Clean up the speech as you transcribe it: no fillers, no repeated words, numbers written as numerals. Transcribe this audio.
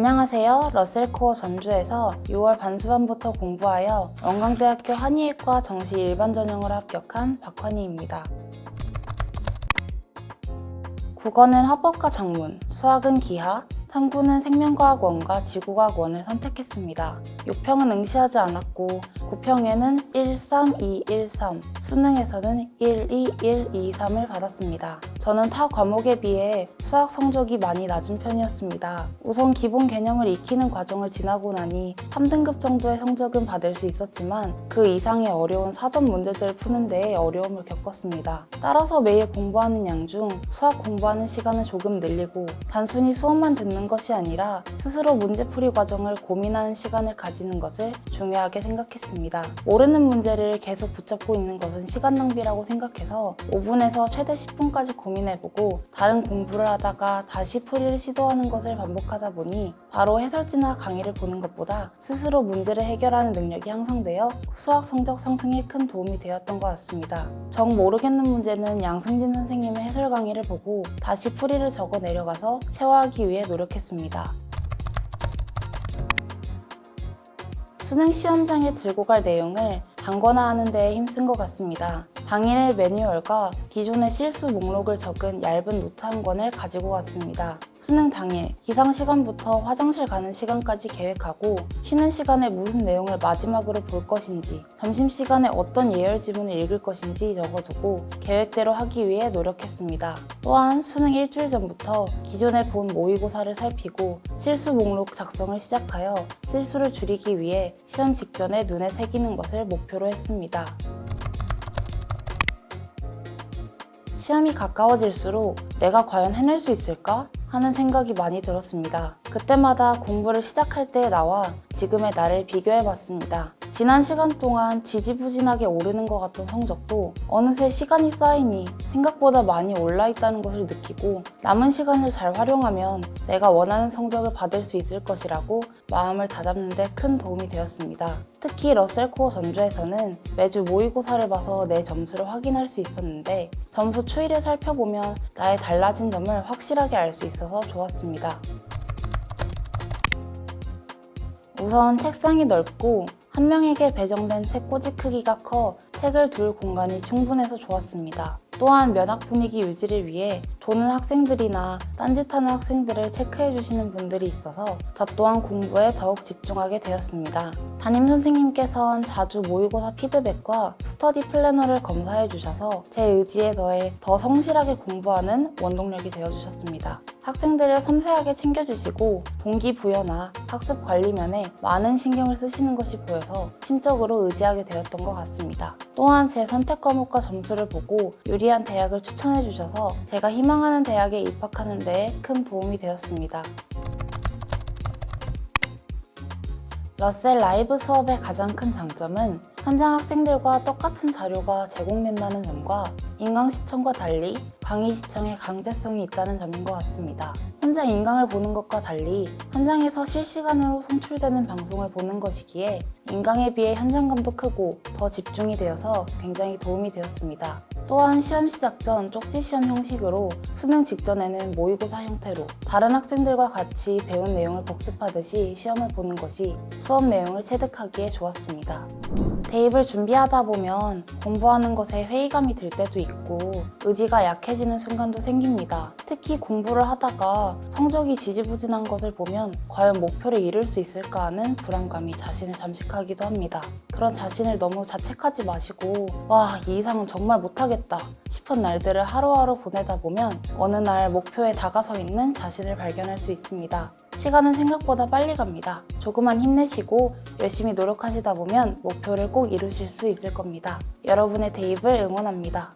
안녕하세요. 러셀코어 전주에서 6월 반수반부터 공부하여 원광대학교 한의학과 정시 일반 전형으로 합격한 박환희입니다. 국어는 화법과 작문, 수학은 기하, 탐구는 생명과학원과 지구과학원을 선택했습니다. 6평은 응시하지 않았고 9평에는 1, 3, 2, 1, 3, 수능에서는 1, 2, 1, 2, 3을 받았습니다. 저는 타 과목에 비해 수학 성적이 많이 낮은 편이었습니다. 우선 기본 개념을 익히는 과정을 지나고 나니 3등급 정도의 성적은 받을 수 있었지만 그 이상의 어려운 사전 문제들을 푸는 데에 어려움을 겪었습니다. 따라서 매일 공부하는 양 중 수학 공부하는 시간을 조금 늘리고 단순히 수업만 듣는 것이 아니라 스스로 문제풀이 과정을 고민하는 시간을 가지는 것을 중요하게 생각했습니다. 모르는 문제를 계속 붙잡고 있는 것은 시간 낭비라고 생각해서 5분에서 최대 10분까지 고민해보고 다른 공부를 하다가 다시 풀이를 시도하는 것을 반복하다 보니 바로 해설지나 강의를 보는 것보다 스스로 문제를 해결하는 능력이 향상되어 수학 성적 상승에 큰 도움이 되었던 것 같습니다. 정 모르겠는 문제는 양승진 선생님의 해설 강의를 보고 다시 풀이를 적어 내려가서 체화하기 위해 노력했습니다. 수능 시험장에 들고 갈 내용을 단권화하는 데에 힘쓴 것 같습니다. 당일의 매뉴얼과 기존의 실수 목록을 적은 얇은 노트 한 권을 가지고 왔습니다. 수능 당일 기상 시간부터 화장실 가는 시간까지 계획하고 쉬는 시간에 무슨 내용을 마지막으로 볼 것인지 점심시간에 어떤 예열 지문을 읽을 것인지 적어두고 계획대로 하기 위해 노력했습니다. 또한 수능 일주일 전부터 기존에 본 모의고사를 살피고 실수 목록 작성을 시작하여 실수를 줄이기 위해 시험 직전에 눈에 새기는 것을 목표로 했습니다. 시험이 가까워질수록 내가 과연 해낼 수 있을까? 하는 생각이 많이 들었습니다. 그때마다 공부를 시작할 때의 나와 지금의 나를 비교해봤습니다. 지난 시간 동안 지지부진하게 오르는 것 같던 성적도 어느새 시간이 쌓이니 생각보다 많이 올라있다는 것을 느끼고 남은 시간을 잘 활용하면 내가 원하는 성적을 받을 수 있을 것이라고 마음을 다잡는 데 큰 도움이 되었습니다. 특히 러셀코어 전주에서는 매주 모의고사를 봐서 내 점수를 확인할 수 있었는데 점수 추이를 살펴보면 나의 달라진 점을 확실하게 알 수 있어서 좋았습니다. 우선 책상이 넓고 한 명에게 배정된 책 꼬지 크기가 커 책을 둘 공간이 충분해서 좋았습니다. 또한 면학 분위기 유지를 위해 조는 학생들이나 딴짓하는 학생들을 체크해 주시는 분들이 있어서 저 또한 공부에 더욱 집중하게 되었습니다. 담임 선생님께서는 자주 모의고사 피드백과 스터디 플래너를 검사해 주셔서 제 의지에 더해 더 성실하게 공부하는 원동력이 되어 주셨습니다. 학생들을 섬세하게 챙겨주시고 동기부여나 학습 관리 면에 많은 신경을 쓰시는 것이 보여서 심적으로 의지하게 되었던 것 같습니다. 또한 제 선택 과목과 점수를 보고 유리한 대학을 추천해 주셔서 제가 희망하는 대학에 입학하는 데에 큰 도움이 되었습니다. 러셀 라이브 수업의 가장 큰 장점은 현장 학생들과 똑같은 자료가 제공된다는 점과 인강 시청과 달리 강의 시청의 강제성이 있다는 점인 것 같습니다. 혼자 인강을 보는 것과 달리 현장에서 실시간으로 송출되는 방송을 보는 것이기에 인강에 비해 현장감도 크고 더 집중이 되어서 굉장히 도움이 되었습니다. 또한 시험 시작 전 쪽지 시험 형식으로 수능 직전에는 모의고사 형태로 다른 학생들과 같이 배운 내용을 복습하듯이 시험을 보는 것이 수업 내용을 체득하기에 좋았습니다. 대입을 준비하다 보면 공부하는 것에 회의감이 들 때도 있고 의지가 약해지는 순간도 생깁니다. 특히 공부를 하다가 성적이 지지부진한 것을 보면 과연 목표를 이룰 수 있을까 하는 불안감이 자신을 잠식하기도 합니다. 그런 자신을 너무 자책하지 마시고 와, 이 이상은 정말 못하겠다 싶은 날들을 하루하루 보내다 보면 어느 날 목표에 다가서 있는 자신을 발견할 수 있습니다. 시간은 생각보다 빨리 갑니다. 조금만 힘내시고 열심히 노력하시다 보면 목표를 꼭 이루실 수 있을 겁니다. 여러분의 대입을 응원합니다.